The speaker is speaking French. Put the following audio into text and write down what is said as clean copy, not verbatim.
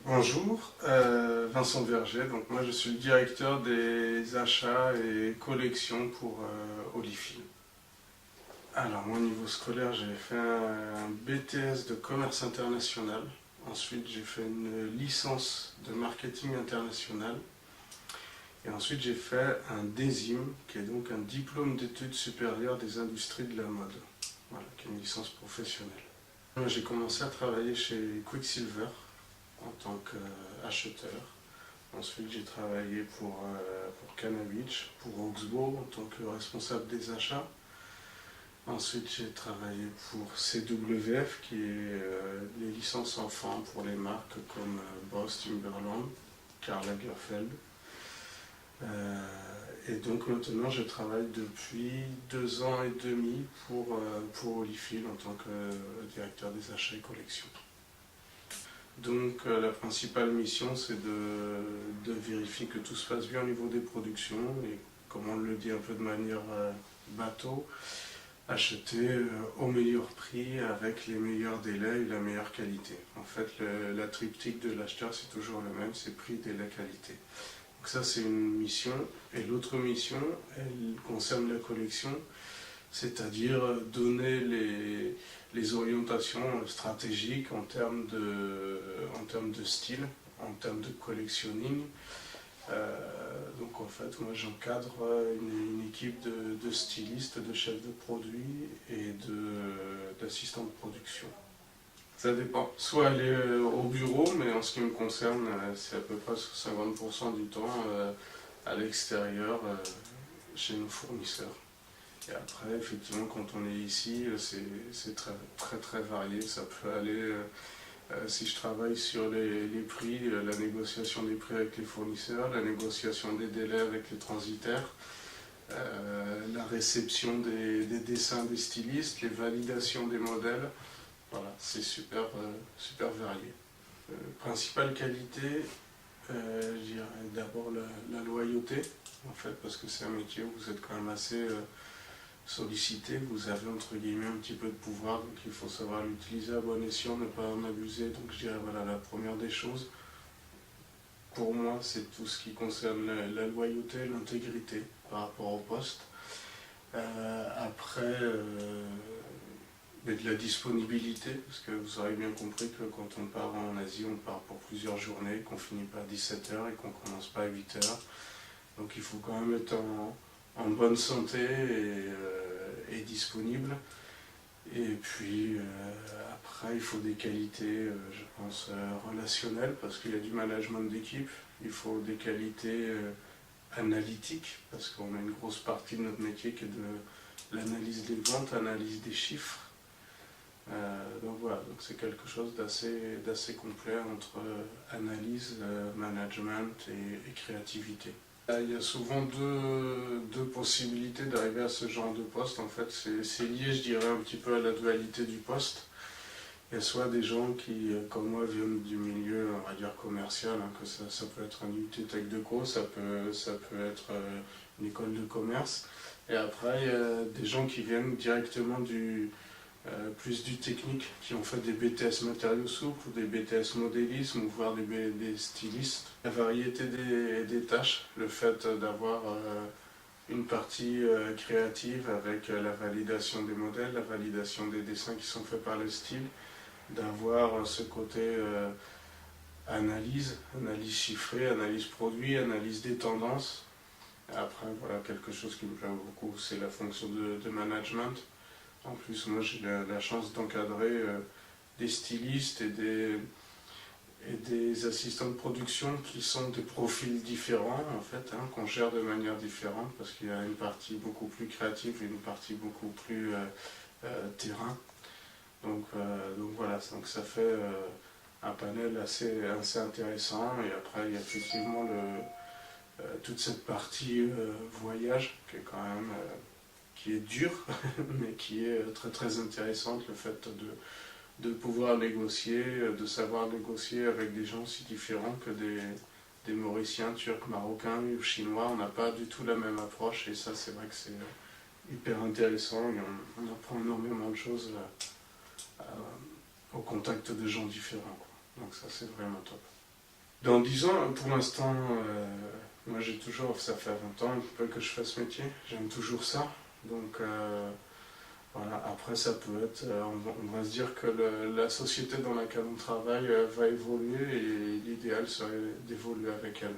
Bonjour, Vincent Verger, donc moi je suis le directeur des achats et collections pour Olifil. Alors moi au niveau scolaire j'ai fait un BTS de commerce international, ensuite j'ai fait une licence de marketing international et ensuite j'ai fait un DESIM qui est donc un diplôme d'études supérieures des industries de la mode, voilà, qui est une licence professionnelle. J'ai commencé à travailler chez Quicksilver en tant qu'acheteur. Ensuite, j'ai travaillé pour Canawich, pour Oxbow en tant que responsable des achats. Ensuite, j'ai travaillé pour CWF, qui est les licences enfants pour les marques comme Boss, Timberland, Karl Lagerfeld. Et donc maintenant, je travaille depuis 2 ans et demi pour Olifil en tant que directeur des achats et collections. Donc la principale mission c'est de vérifier que tout se passe bien au niveau des productions et comme on le dit un peu de manière bateau, acheter au meilleur prix avec les meilleurs délais et la meilleure qualité. En fait la triptyque de l'acheteur c'est toujours le même, c'est prix, délai, qualité. Donc ça c'est une mission et l'autre mission elle concerne la collection, c'est-à-dire donner les orientations stratégiques en termes de style, en termes de collectionning. Donc en fait, moi j'encadre une équipe de stylistes, de chefs de produits et d'assistants de production. Ça dépend. Soit elle est au bureau, mais en ce qui me concerne, c'est à peu près 50% du temps à l'extérieur, chez nos fournisseurs. Et après, effectivement, quand on est ici, c'est très varié. Ça peut aller, si je travaille sur les prix, la négociation des prix avec les fournisseurs, la négociation des délais avec les transitaires, la réception des dessins des stylistes, les validations des modèles. Voilà, c'est super varié. Principale qualité, je dirais d'abord la loyauté, en fait, parce que c'est un métier où vous êtes quand même assez sollicité, vous avez entre guillemets un petit peu de pouvoir, donc il faut savoir l'utiliser à bon escient, ne pas en abuser. Donc je dirais voilà la première des choses. Pour moi, c'est tout ce qui concerne la loyauté, l'intégrité par rapport au poste. Après, de la disponibilité, parce que vous aurez bien compris que quand on part en Asie, on part pour plusieurs journées, qu'on finit pas à 17h et qu'on commence pas à 8h. Donc il faut quand même être en bonne santé et disponible. Et puis après, il faut des qualités, je pense, relationnelles, parce qu'il y a du management d'équipe. Il faut des qualités analytiques, parce qu'on a une grosse partie de notre métier qui est de l'analyse des ventes, analyse des chiffres. Donc voilà, donc c'est quelque chose d'assez complet entre analyse, management et créativité. Il y a souvent deux possibilités d'arriver à ce genre de poste. En fait, c'est lié, je dirais, un petit peu à la dualité du poste. Il y a soit des gens qui, comme moi, viennent du milieu, on va dire, commercial, hein, que ça peut être un UT Tech Deco, ça peut être une école de commerce. Et après, il y a des gens qui viennent directement plus du technique, qui ont fait des BTS matériaux souples ou des BTS modélisme ou voire des stylistes. La variété des tâches, le fait d'avoir une partie créative avec la validation des modèles, la validation des dessins qui sont faits par le style, d'avoir ce côté analyse chiffrée, analyse produit, analyse des tendances. Et après, voilà, quelque chose qui me plaît beaucoup, c'est la fonction de management. En plus, moi j'ai la chance d'encadrer des stylistes et des assistants de production qui sont des profils différents, en fait, hein, qu'on gère de manière différente, parce qu'il y a une partie beaucoup plus créative et une partie beaucoup plus terrain. Donc voilà, donc ça fait un panel assez intéressant. Et après, il y a effectivement toute cette partie voyage qui est quand même qui est dure, mais qui est très intéressante, le fait de pouvoir négocier, de savoir négocier avec des gens si différents que des Mauriciens, Turcs, Marocains ou Chinois, on n'a pas du tout la même approche et ça c'est vrai que c'est hyper intéressant et on apprend énormément de choses au contact de gens différents, quoi. Donc ça c'est vraiment top. Dans 10 ans, pour l'instant, moi j'ai toujours, ça fait 20 ans que je fais ce métier, j'aime toujours ça. Donc voilà, après ça peut être, on va se dire que la société dans laquelle on travaille va évoluer et l'idéal serait d'évoluer avec elle.